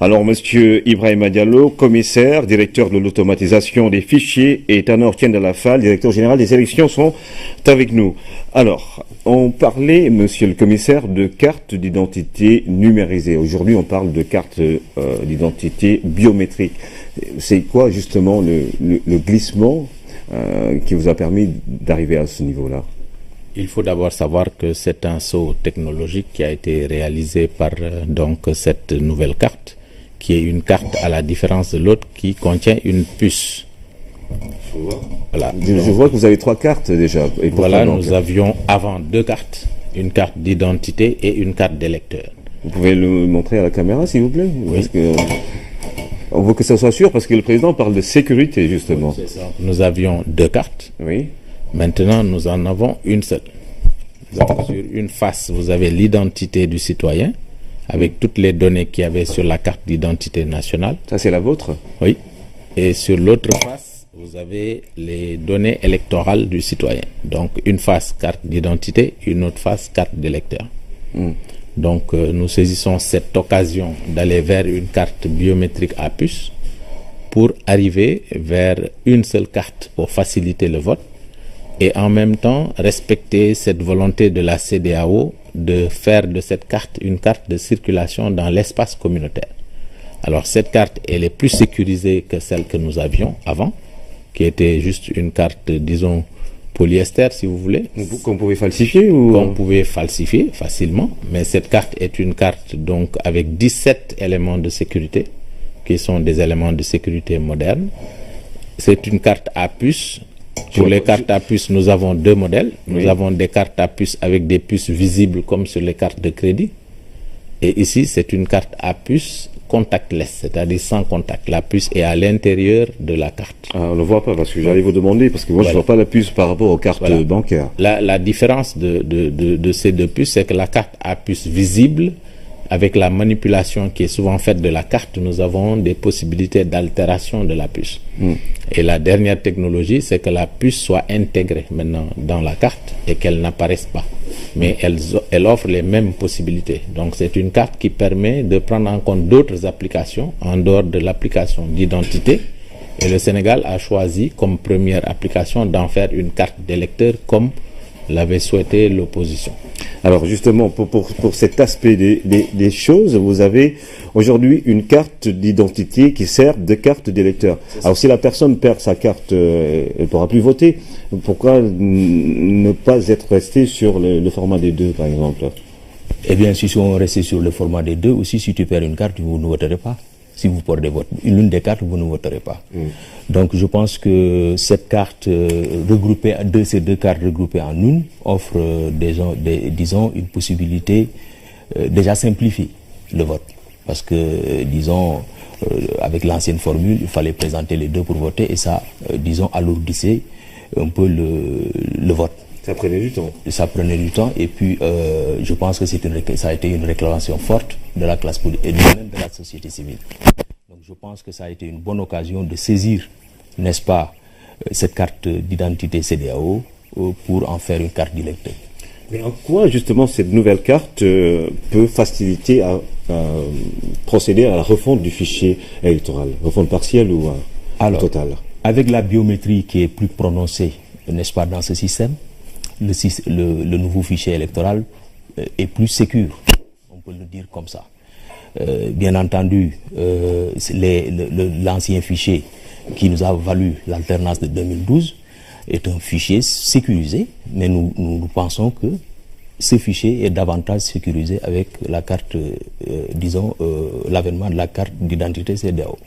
Alors, Monsieur Ibrahima Diallo, commissaire, directeur de l'automatisation des fichiers, et Tanor Tiendalafal, directeur général des élections, sont avec nous. Alors, on parlait, Monsieur le commissaire, de carte d'identité numérisée. Aujourd'hui, on parle de carte d'identité biométrique. C'est quoi, justement, le glissement qui vous a permis d'arriver à ce niveau-là? Il faut d'abord savoir que c'est un saut technologique qui a été réalisé par donc cette nouvelle carte, qui est une carte à la différence de l'autre qui contient une puce. Voilà. Je vois que vous avez 3 cartes déjà. Et voilà, nous avions avant 2 cartes, une carte d'identité et une carte d'électeur. Vous pouvez le montrer à la caméra, s'il vous plaît? Oui. Parce que on veut que ça soit sûr, parce que le président parle de sécurité, justement. C'est ça. Nous avions 2 cartes. Oui. Maintenant, nous en avons une seule. Donc, sur une face, vous avez l'identité du citoyen, avec toutes les données qu'il y avait sur la carte d'identité nationale. Ça, c'est la vôtre? Oui. Et sur l'autre face, vous avez les données électorales du citoyen. Donc, une face carte d'identité, une autre face carte d'électeur. Donc, nous saisissons cette occasion d'aller vers une carte biométrique à puce pour arriver vers une seule carte pour faciliter le vote et en même temps respecter cette volonté de la CEDEAO de faire de cette carte une carte de circulation dans l'espace communautaire. Alors cette carte, elle est plus sécurisée que celle que nous avions avant, qui était juste une carte, disons, polyester, si vous voulez. Qu'on pouvait falsifier ou... Qu'on pouvait falsifier facilement, mais cette carte est une carte donc avec 17 éléments de sécurité, qui sont des éléments de sécurité modernes. C'est une carte à puce. Pour les cartes à puce, nous avons 2 modèles. Nous avons des cartes à puce avec des puces visibles comme sur les cartes de crédit. Et ici, c'est une carte à puce contactless, c'est-à-dire sans contact. La puce est à l'intérieur de la carte. Ah, on ne le voit pas, parce que j'allais vous demander, parce que moi, je ne vois pas la puce par rapport aux cartes bancaires. La différence de ces 2 puces, c'est que la carte à puce visible, avec la manipulation qui est souvent faite de la carte, nous avons des possibilités d'altération de la puce. Et la dernière technologie, c'est que la puce soit intégrée maintenant dans la carte et qu'elle n'apparaisse pas. Mais elle offre les mêmes possibilités. Donc c'est une carte qui permet de prendre en compte d'autres applications en dehors de l'application d'identité. Et le Sénégal a choisi comme première application d'en faire une carte d'électeur comme l'avait souhaité l'opposition. Alors justement, pour cet aspect des choses, vous avez aujourd'hui une carte d'identité qui sert de carte d'électeur. Alors si la personne perd sa carte, elle ne pourra plus voter. Pourquoi ne pas être resté sur le format des 2, par exemple? Eh bien, si on restait sur le format des 2, aussi si tu perds une carte, vous ne voterez pas. Si vous portez l'une des cartes, vous ne voterez pas. Donc je pense que cette carte regroupée, ces 2 cartes regroupées en une, offre disons une possibilité déjà simplifier le vote. Parce que, disons, avec l'ancienne formule, il fallait présenter les 2 pour voter et ça, disons, alourdissait un peu le vote. Ça prenait du temps. Ça prenait du temps et puis je pense que ça a été une réclamation forte de la classe politique et même de la société civile. Donc je pense que ça a été une bonne occasion de saisir, n'est-ce pas, cette carte d'identité CEDEAO pour en faire une carte d'électeur. Mais en quoi justement cette nouvelle carte peut faciliter à procéder à la refonte du fichier électoral, refonte partielle ou totale? Avec la biométrie qui est plus prononcée, n'est-ce pas, dans ce système, le nouveau fichier électoral est plus sécure, on peut le dire comme ça. Bien entendu, l'ancien fichier qui nous a valu l'alternance de 2012 est un fichier sécurisé, mais nous pensons que ce fichier est davantage sécurisé avec la carte, disons, l'avènement de la carte d'identité CEDEAO.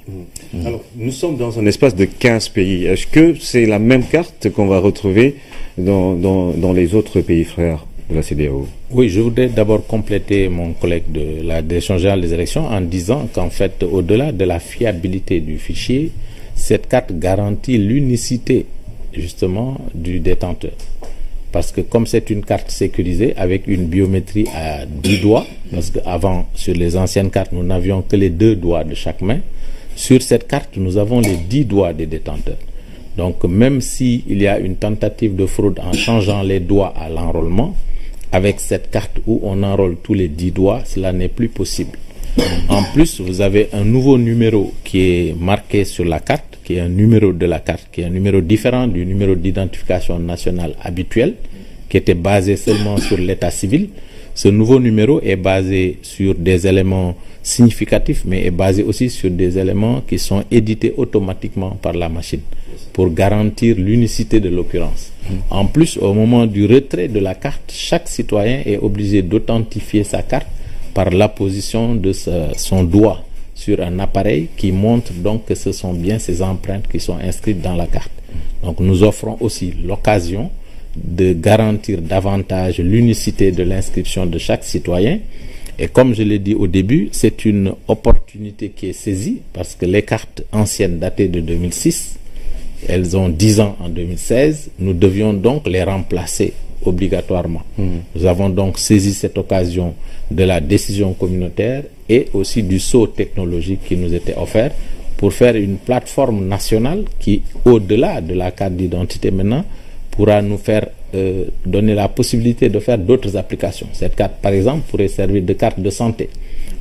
Alors, nous sommes dans un espace de 15 pays. Est-ce que c'est la même carte qu'on va retrouver dans les autres pays frères de la CEDEAO? Oui, je voudrais d'abord compléter mon collègue de la Direction générale des élections en disant qu'en fait, au-delà de la fiabilité du fichier, cette carte garantit l'unicité, justement, du détenteur. Parce que comme c'est une carte sécurisée avec une biométrie à 10 doigts, parce qu'avant, sur les anciennes cartes, nous n'avions que les 2 doigts de chaque main, sur cette carte, nous avons les 10 doigts des détenteurs. Donc même s'il y a une tentative de fraude en changeant les doigts à l'enrôlement, avec cette carte où on enrôle tous les 10 doigts, cela n'est plus possible. En plus, vous avez un nouveau numéro qui est marqué sur la carte, qui est un numéro de la carte, qui est un numéro différent du numéro d'identification nationale habituel, qui était basé seulement sur l'état civil. Ce nouveau numéro est basé sur des éléments significatifs, mais est basé aussi sur des éléments qui sont édités automatiquement par la machine pour garantir l'unicité de l'occurrence. En plus, au moment du retrait de la carte, chaque citoyen est obligé d'authentifier sa carte par l'apposition de son doigt sur un appareil qui montre donc que ce sont bien ces empreintes qui sont inscrites dans la carte. Donc nous offrons aussi l'occasion de garantir davantage l'unicité de l'inscription de chaque citoyen. Et comme je l'ai dit au début, c'est une opportunité qui est saisie parce que les cartes anciennes datées de 2006, elles ont 10 ans en 2016. Nous devions donc les remplacer obligatoirement. Nous avons donc saisi cette occasion de la décision communautaire et aussi du saut technologique qui nous était offert pour faire une plateforme nationale qui, au-delà de la carte d'identité maintenant, pourra nous faire donner la possibilité de faire d'autres applications. Cette carte, par exemple, pourrait servir de carte de santé.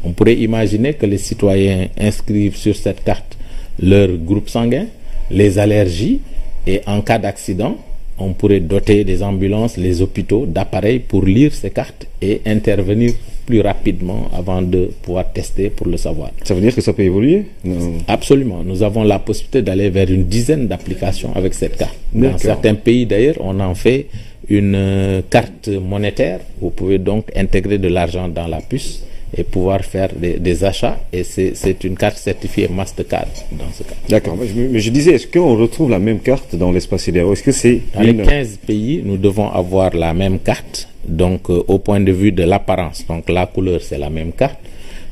On pourrait imaginer que les citoyens inscrivent sur cette carte leur groupe sanguin, les allergies, et en cas d'accident, on pourrait doter des ambulances, les hôpitaux d'appareils pour lire ces cartes et intervenir plus rapidement avant de pouvoir tester pour le savoir. Ça veut dire que ça peut évoluer? Non. Absolument. Nous avons la possibilité d'aller vers une dizaine d'applications avec cette carte. Dans certains pays d'ailleurs, on en fait une carte monétaire. Vous pouvez donc intégrer de l'argent dans la puce et pouvoir faire des achats, et c'est une carte certifiée Mastercard dans ce cas. D'accord, mais je disais, est-ce qu'on retrouve la même carte dans l'espace CEDEAO? Est-ce que c'est dans les 15 pays, nous devons avoir la même carte, donc au point de vue de l'apparence, donc la couleur c'est la même carte,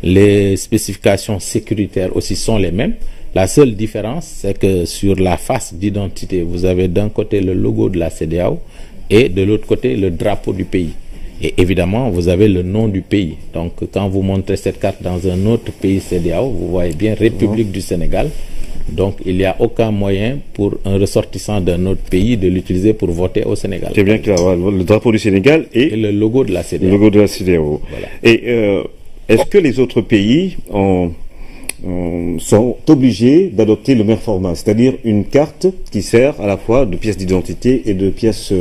les spécifications sécuritaires aussi sont les mêmes. La seule différence, c'est que sur la face d'identité, vous avez d'un côté le logo de la CEDEAO et de l'autre côté le drapeau du pays. Et évidemment, vous avez le nom du pays. Donc, quand vous montrez cette carte dans un autre pays CEDEAO, vous voyez bien République du Sénégal. Donc, il n'y a aucun moyen pour un ressortissant d'un autre pays de l'utiliser pour voter au Sénégal. C'est bien clair. Le drapeau du Sénégal et le logo de la CEDEAO. Le logo de la CEDEAO. Voilà. Et est-ce que les autres pays sont obligés d'adopter le même format, c'est-à-dire une carte qui sert à la fois de pièce d'identité et de pièce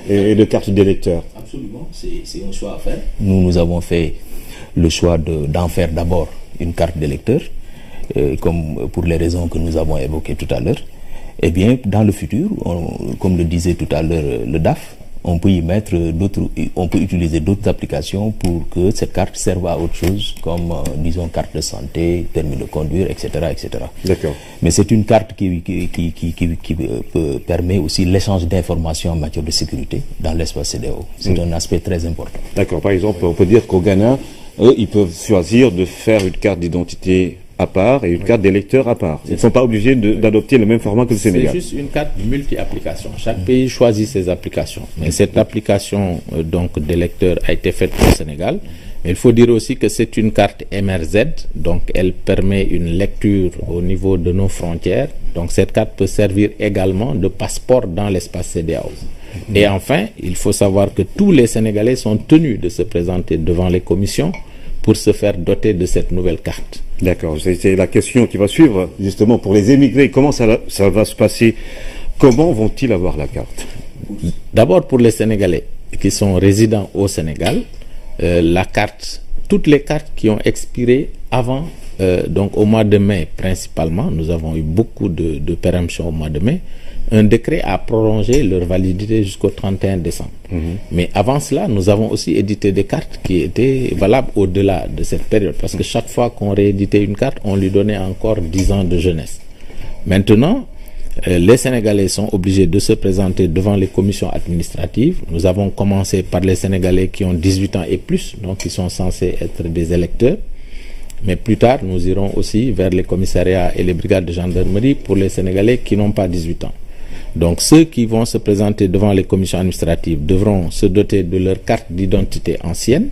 et de carte d'électeur? Absolument, c'est un choix à faire. Nous avons fait le choix d'en faire d'abord une carte d'électeur, comme pour les raisons que nous avons évoquées tout à l'heure. Eh bien, dans le futur, comme le disait tout à l'heure le DAF, on peut y mettre on peut utiliser d'autres applications pour que cette carte serve à autre chose, comme disons carte de santé, permis de conduire, etc., etc. D'accord. Mais c'est une carte qui permet aussi l'échange d'informations en matière de sécurité dans l'espace CEDEAO. C'est un aspect très important. D'accord. Par exemple, on peut dire qu'au Ghana, eux, ils peuvent choisir de faire une carte d'identité à part et une carte d'électeur à part. Ils ne sont pas obligés d'adopter le même format que le Sénégal. C'est juste une carte multi-application. Chaque pays choisit ses applications. Mais cette application donc d'électeur a été faite au Sénégal. Mais il faut dire aussi que c'est une carte MRZ, donc elle permet une lecture au niveau de nos frontières. Donc cette carte peut servir également de passeport dans l'espace CEDEAO. Et enfin, il faut savoir que tous les Sénégalais sont tenus de se présenter devant les commissions pour se faire doter de cette nouvelle carte. D'accord, c'est la question qui va suivre, justement, pour les émigrés. Comment ça va se passer? Comment vont-ils avoir la carte? D'abord, pour les Sénégalais qui sont résidents au Sénégal, la carte, toutes les cartes qui ont expiré avant, donc au mois de mai principalement, nous avons eu beaucoup de péremptions au mois de mai. Un décret a prolongé leur validité jusqu'au 31 décembre. Mais avant cela, nous avons aussi édité des cartes qui étaient valables au-delà de cette période. Parce que chaque fois qu'on rééditait une carte, on lui donnait encore 10 ans de jeunesse. Maintenant, les Sénégalais sont obligés de se présenter devant les commissions administratives. Nous avons commencé par les Sénégalais qui ont 18 ans et plus, donc qui sont censés être des électeurs. Mais plus tard, nous irons aussi vers les commissariats et les brigades de gendarmerie pour les Sénégalais qui n'ont pas 18 ans. Donc ceux qui vont se présenter devant les commissions administratives devront se doter de leur carte d'identité ancienne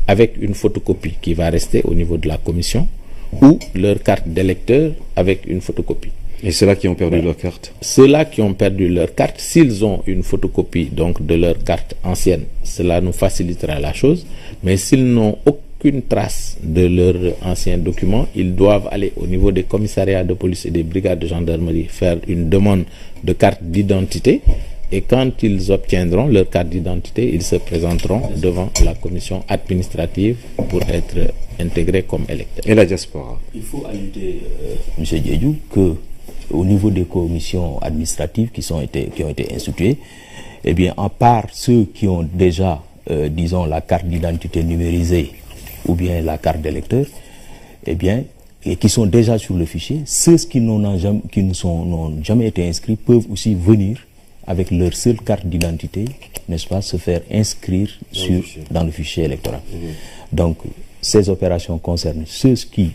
avec une photocopie qui va rester au niveau de la commission, ou leur carte d'électeur avec une photocopie. Et ceux-là qui ont perdu leur carte? Ceux-là qui ont perdu leur carte, s'ils ont une photocopie donc de leur carte ancienne, cela nous facilitera la chose. Mais s'ils n'ont aucune trace de leurs anciens documents, ils doivent aller au niveau des commissariats de police et des brigades de gendarmerie faire une demande de carte d'identité. Et quand ils obtiendront leur carte d'identité, ils se présenteront devant la commission administrative pour être intégrés comme électeurs. Et la diaspora? Il faut ajouter, M. Diédhiou, que au niveau des commissions administratives qui ont été instituées, eh bien, à part ceux qui ont déjà, disons, la carte d'identité numérisée ou bien la carte d'électeur, eh bien, et qui sont déjà sur le fichier, ceux qui n'ont jamais été inscrits peuvent aussi venir avec leur seule carte d'identité, n'est-ce pas, se faire inscrire dans le fichier électoral. Donc, ces opérations concernent ceux qui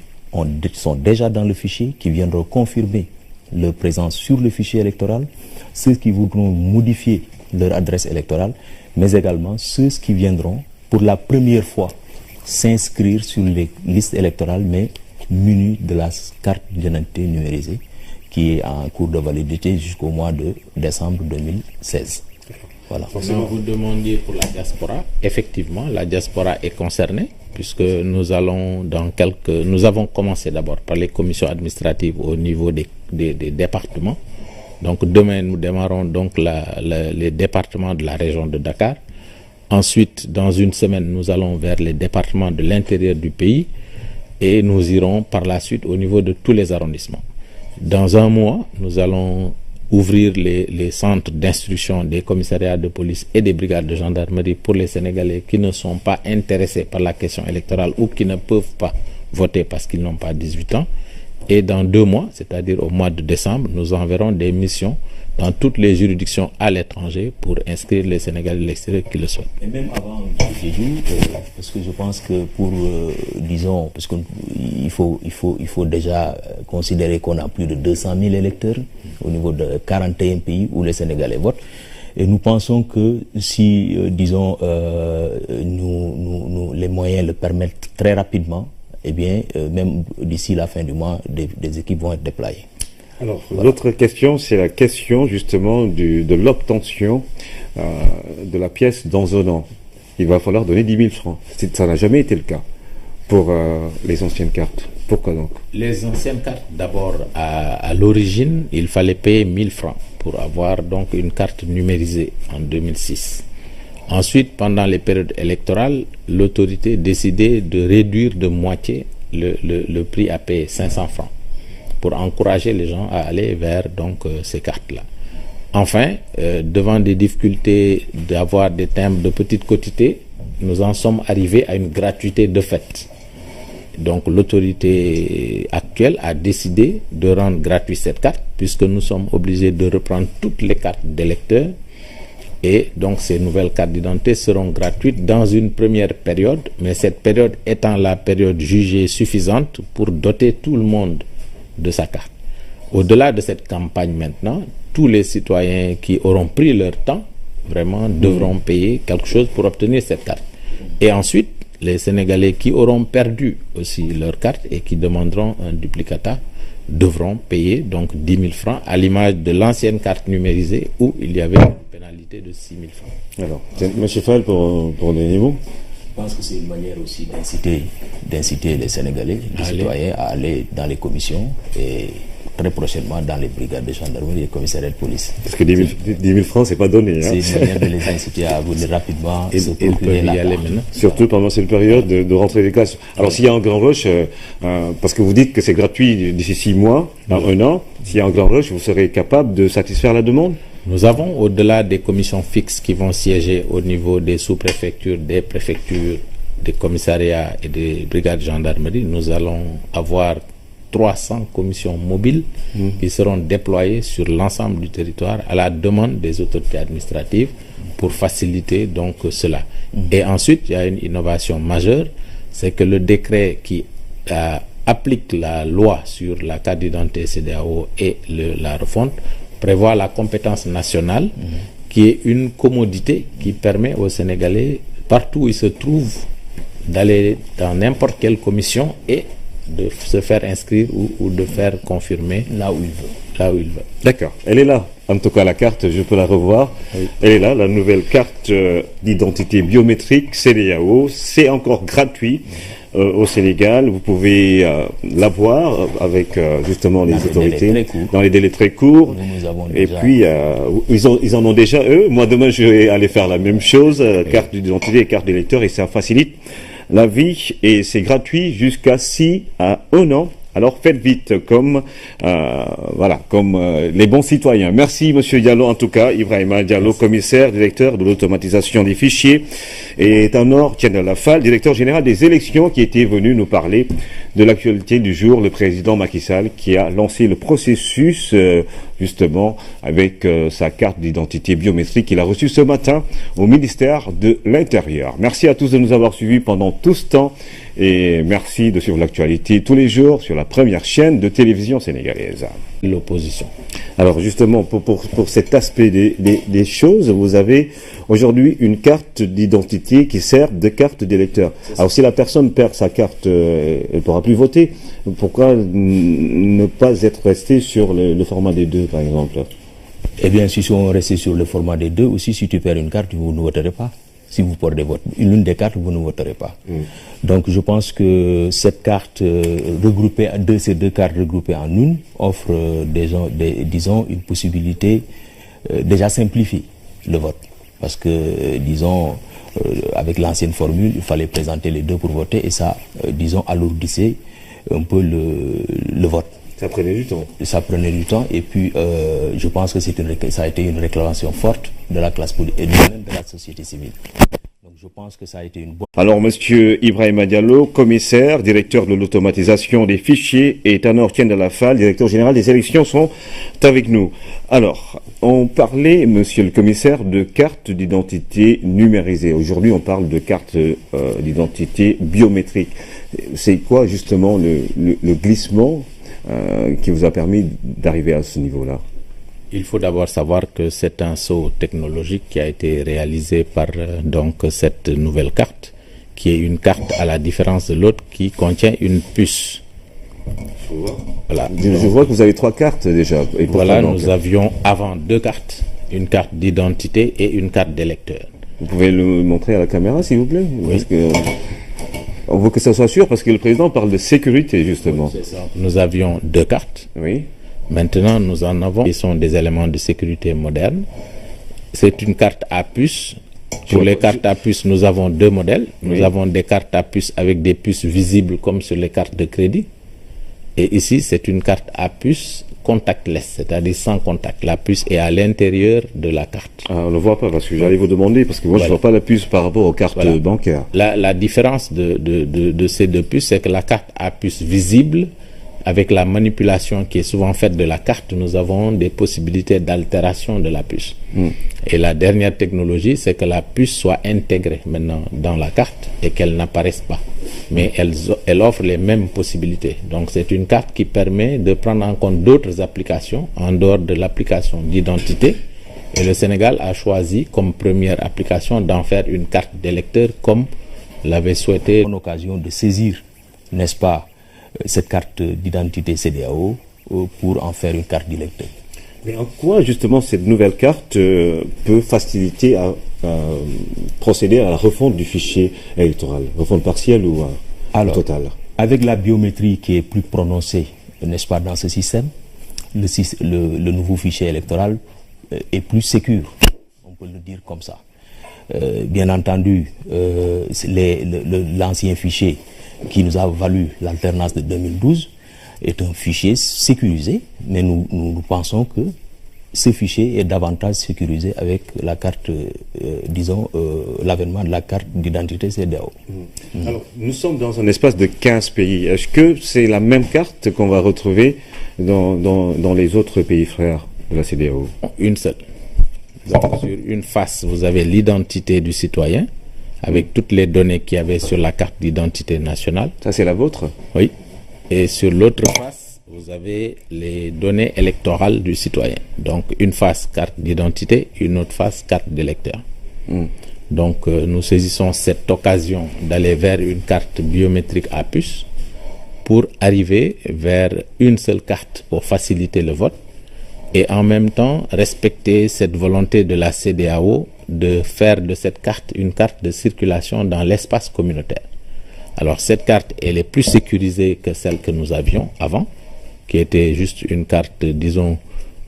sont déjà dans le fichier, qui viendront confirmer leur présence sur le fichier électoral, ceux qui voudront modifier leur adresse électorale, mais également ceux qui viendront pour la première fois s'inscrire sur les listes électorales, mais munis de la carte d'identité numérisée, qui est en cours de validité jusqu'au mois de décembre 2016. Voilà. Maintenant, vous demandiez pour la diaspora. Effectivement, la diaspora est concernée, puisque nous avons commencé d'abord par les commissions administratives au niveau des départements. Donc demain, nous démarrons donc les départements de la région de Dakar. Ensuite, dans une semaine, nous allons vers les départements de l'intérieur du pays et nous irons par la suite au niveau de tous les arrondissements. Dans un mois, nous allons ouvrir les centres d'instruction des commissariats de police et des brigades de gendarmerie pour les Sénégalais qui ne sont pas intéressés par la question électorale ou qui ne peuvent pas voter parce qu'ils n'ont pas 18 ans. Et dans 2 mois, c'est-à-dire au mois de décembre, nous enverrons des missions dans toutes les juridictions à l'étranger pour inscrire les Sénégalais de l'extérieur qui le souhaitent. Et même avant, parce que je pense que pour, disons, parce qu'il faut déjà considérer qu'on a plus de 200 000 électeurs au niveau de 41 pays où les Sénégalais votent. Et nous pensons que si, disons, les moyens le permettent très rapidement, eh bien, même d'ici la fin du mois, des équipes vont être déployées. Alors, l'autre question, c'est la question justement de l'obtention de la pièce dans un an. Il va falloir donner 10 000 francs. Ça n'a jamais été le cas pour les anciennes cartes. Pourquoi donc? Les anciennes cartes, d'abord, à l'origine, il fallait payer 1 000 francs pour avoir donc une carte numérisée en 2006. Ensuite, pendant les périodes électorales, l'autorité décidait de réduire de moitié le prix à payer, 500 francs, pour encourager les gens à aller vers donc ces cartes-là. Enfin, devant des difficultés d'avoir des timbres de petite quotité, nous en sommes arrivés à une gratuité de fait. Donc l'autorité actuelle a décidé de rendre gratuite cette carte, puisque nous sommes obligés de reprendre toutes les cartes d'électeurs. Et donc ces nouvelles cartes d'identité seront gratuites dans une première période, mais cette période étant la période jugée suffisante pour doter tout le monde de sa carte. Au-delà de cette campagne maintenant, tous les citoyens qui auront pris leur temps, vraiment, devront payer quelque chose pour obtenir cette carte. Et ensuite, les Sénégalais qui auront perdu aussi leur carte et qui demanderont un duplicata devront payer donc 10 000 francs à l'image de l'ancienne carte numérisée où il y avait une pénalité de 6 000 francs. Alors, M. Fall, pour donner mots. Je pense que c'est une manière aussi d'inciter les Sénégalais, les citoyens à aller dans les commissions et très prochainement dans les brigades de gendarmerie et les commissariats de police. Parce que 10 000 francs, c'est pas donné. C'est une manière de les inciter à venir rapidement se procurer la carte. Surtout pendant cette période de rentrée des classes. Alors s'il y a un grand rush, parce que vous dites que c'est gratuit d'ici 6 mois, dans 1 an, s'il y a un grand rush, vous serez capable de satisfaire la demande? Nous avons, au-delà des commissions fixes qui vont siéger au niveau des sous-préfectures, des préfectures, des commissariats et des brigades de gendarmerie, nous allons avoir 300 commissions mobiles qui seront déployées sur l'ensemble du territoire à la demande des autorités administratives pour faciliter donc cela. Et ensuite, il y a une innovation majeure, c'est que le décret qui applique la loi sur la carte d'identité CEDEAO et la refonte prévoit la compétence nationale qui est une commodité qui permet aux Sénégalais, partout où ils se trouvent, d'aller dans n'importe quelle commission et de se faire inscrire ou de faire confirmer là où il veut. D'accord, elle est là. en tout cas la carte, je peux la revoir. Oui. Elle est là, la nouvelle carte d'identité biométrique CEDEAO. C'est encore gratuit au Sénégal. Vous pouvez l'avoir avec justement les autorités dans les délais très courts. Nous avons Et déjà... puis ils en ont déjà eux. Moi demain je vais aller faire la même chose, carte d'identité et carte d'électeur, et ça facilite la vie et c'est gratuit jusqu'à 6 à 1 an. Alors faites vite, comme les bons citoyens. Merci Monsieur Diallo, en tout cas, Ibrahima Diallo, commissaire, directeur de l'automatisation des fichiers, et Tanor Tiendalafal, directeur général des élections, qui était venu nous parler de l'actualité du jour, le président Macky Sall, qui a lancé le processus justement avec sa carte d'identité biométrique qu'il a reçue ce matin au ministère de l'Intérieur. Merci à tous de nous avoir suivis pendant tout ce temps. Et merci de suivre l'actualité tous les jours sur la première chaîne de télévision sénégalaise. L'opposition. Alors justement, pour cet aspect des choses, vous avez aujourd'hui une carte d'identité qui sert de carte d'électeur. Alors si la personne perd sa carte, elle ne pourra plus voter. Pourquoi ne pas être resté sur le format des deux, par exemple? Eh bien, si on restait sur le format des deux, aussi, si tu perds une carte, vous ne voterez pas. Si vous portez l'une des cartes, vous ne voterez pas. Donc je pense que cette carte ces deux cartes regroupées en une offre disons une possibilité déjà simplifie le vote. Parce que disons avec l'ancienne formule, il fallait présenter les deux pour voter et ça disons alourdissait un peu le vote. Ça prenait du temps. Ça prenait du temps et puis je pense que ça a été une réclamation forte de la classe politique et même de la société civile. Donc je pense que ça a été une bonne... Alors Monsieur Ibrahima Diallo, commissaire, directeur de l'automatisation des fichiers, et Tanor Tiendalafal, directeur général des élections, sont avec nous. Alors, on parlait, Monsieur le commissaire, de carte d'identité numérisée. Aujourd'hui, on parle de carte d'identité biométrique. C'est quoi justement le glissement qui vous a permis d'arriver à ce niveau-là? Il faut d'abord savoir que c'est un saut technologique qui a été réalisé par donc cette nouvelle carte, qui est une carte à la différence de l'autre qui contient une puce. Voilà. Je vois que vous avez 3 cartes déjà. Et voilà, nous avions avant 2 cartes, une carte d'identité et une carte d'électeur. Vous pouvez le montrer à la caméra, s'il vous plaît? Oui. Parce que on veut que ça soit sûr, parce que le président parle de sécurité, justement. C'est ça. Nous avions 2 cartes. Oui. Maintenant, nous en avons qui sont des éléments de sécurité modernes. C'est une carte à puce. Pour les cartes à puce, nous avons 2 modèles. Nous avons des cartes à puce avec des puces visibles comme sur les cartes de crédit. Et ici, c'est une carte à puce contactless, c'est-à-dire sans contact. La puce est à l'intérieur de la carte. Ah, on ne voit pas, parce que j'allais vous demander, parce que moi je ne vois pas la puce par rapport aux cartes bancaires. La différence de ces 2 puces, c'est que la carte à puce visible, avec la manipulation qui est souvent faite de la carte, nous avons des possibilités d'altération de la puce. Et la dernière technologie, c'est que la puce soit intégrée maintenant dans la carte et qu'elle n'apparaisse pas. Mais elle offre les mêmes possibilités. Donc c'est une carte qui permet de prendre en compte d'autres applications en dehors de l'application d'identité. Et le Sénégal a choisi comme première application d'en faire une carte d'électeur comme l'avait souhaité. Une occasion de saisir, n'est-ce pas, cette carte d'identité CEDEAO pour en faire une carte d'électeur. Mais en quoi justement cette nouvelle carte peut faciliter à procéder à la refonte du fichier électoral, refonte partielle ou totale? Avec la biométrie qui est plus prononcée, n'est-ce pas, dans ce système, le nouveau fichier électoral est plus sécure, on peut le dire comme ça. Bien entendu, l'ancien fichier qui nous a valu l'alternance de 2012 est un fichier sécurisé, mais nous pensons que ce fichier est davantage sécurisé avec la carte, disons, l'avènement de la carte d'identité CEDEAO. Alors, nous sommes dans un espace de 15 pays. Est-ce que c'est la même carte qu'on va retrouver dans les autres pays frères de la CEDEAO? Une seule. Donc, sur une face, vous avez l'identité du citoyen, avec toutes les données qu'il y avait sur la carte d'identité nationale. Ça, c'est la vôtre? Oui. Et sur l'autre face, vous avez les données électorales du citoyen. Donc, une face carte d'identité, une autre face carte d'électeur. Donc, nous saisissons cette occasion d'aller vers une carte biométrique à puce pour arriver vers une seule carte pour faciliter le vote. et en même temps respecter cette volonté de la CEDEAO de faire de cette carte une carte de circulation dans l'espace communautaire. Alors cette carte, elle est plus sécurisée que celle que nous avions avant, qui était juste une carte, disons,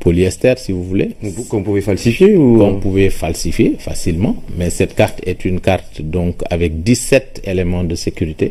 polyester, si vous voulez. Qu'on pouvait falsifier ou... Qu'on pouvait falsifier facilement, mais cette carte est une carte donc avec 17 éléments de sécurité.